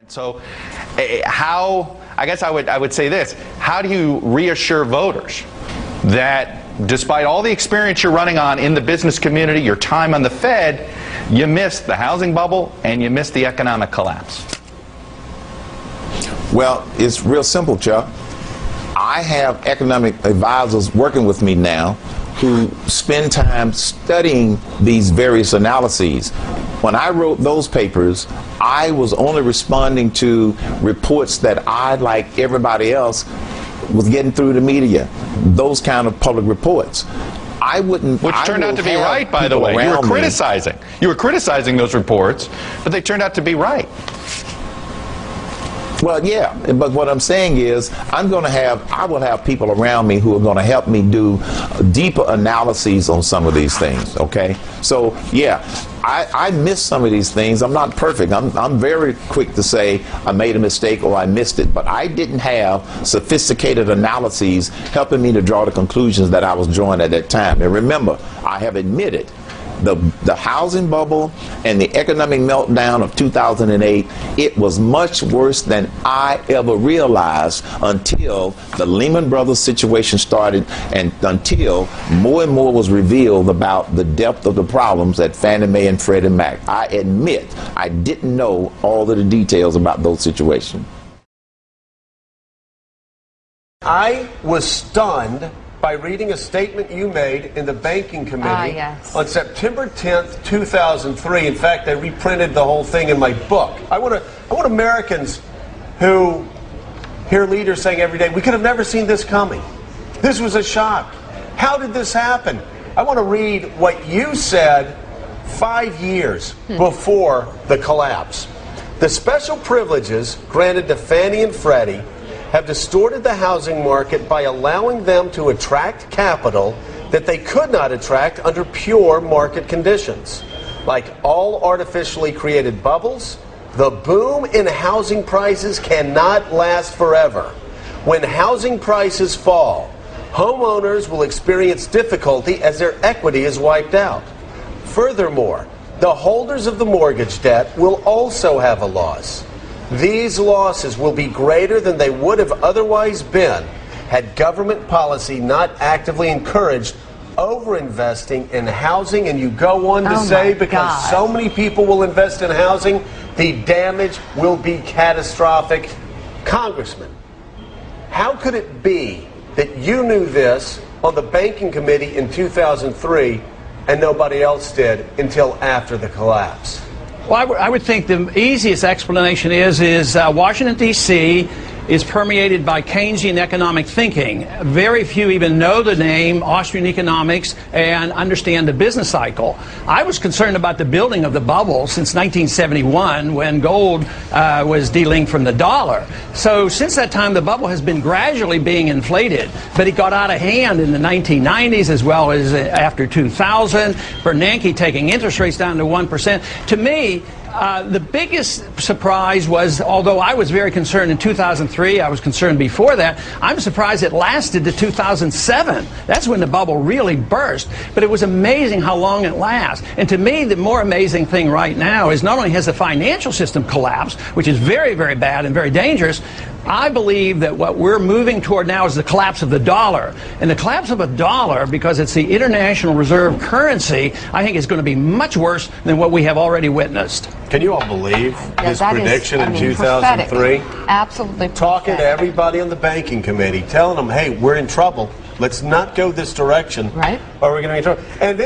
So I guess I would say this, how do you reassure voters that despite all the experience you're running on in the business community, your time on the Fed, you missed the housing bubble and you missed the economic collapse? Well, it's real simple, Chuck. I have economic advisors working with me now who spend time studying these various analyses. When I wrote those papers, I was only responding to reports that I, like everybody else, was getting through the media, those kind of public reports. I wouldn't. Which turned out to be right, by the way. You were criticizing. You were criticizing those reports, but they turned out to be right. Well, yeah, but what I'm saying is I will have people around me who are going to help me do deeper analyses on some of these things, okay? So, yeah, I missed some of these things. I'm not perfect. I'm very quick to say I made a mistake or I missed it, but I didn't have sophisticated analyses helping me to draw the conclusions that I was drawing at that time. And remember, I have admitted the housing bubble and the economic meltdown of 2008, it was much worse than I ever realized until the Lehman Brothers situation started and until more and more was revealed about the depth of the problems at Fannie Mae and Freddie Mac. I admit I didn't know all of the details about those situations. I was stunned by reading a statement you made in the Banking Committee on September 10th, 2003. In fact, I reprinted the whole thing in my book. I want Americans who hear leaders saying every day, we could have never seen this coming. This was a shock. How did this happen? I want to read what you said 5 years before the collapse. The special privileges granted to Fannie and Freddie have distorted the housing market by allowing them to attract capital that they could not attract under pure market conditions. Like all artificially created bubbles, the boom in housing prices cannot last forever. When housing prices fall, homeowners will experience difficulty as their equity is wiped out. Furthermore, the holders of the mortgage debt will also have a loss. These losses will be greater than they would have otherwise been had government policy not actively encouraged overinvesting in housing. And you go on to say, because so many people will invest in housing, the damage will be catastrophic. Congressman, how could it be that you knew this on the Banking Committee in 2003 and nobody else did until after the collapse? Well, I would think the easiest explanation is Washington, D.C. is permeated by Keynesian economic thinking. Very few even know the name Austrian economics and understand the business cycle. I was concerned about the building of the bubble since 1971 when gold was delinked from the dollar. So since that time, the bubble has been gradually being inflated, but it got out of hand in the 1990s as well as after 2000. Bernanke taking interest rates down to 1%. To me, the biggest surprise was, although I was very concerned in 2003, I was concerned before that, I'm surprised it lasted to 2007. That's when the bubble really burst. But it was amazing how long it lasts. And to me, the more amazing thing right now is not only has the financial system collapsed, which is very, very bad and very dangerous, I believe that what we're moving toward now is the collapse of the dollar. And the collapse of a dollar, because it's the international reserve currency, I think is going to be much worse than what we have already witnessed. Can you all believe his prediction in 2003? Prophetic. Absolutely. Talking to everybody on the Banking Committee, telling them, hey, we're in trouble. Let's not go this direction. Right. Or we're going to be in trouble. And then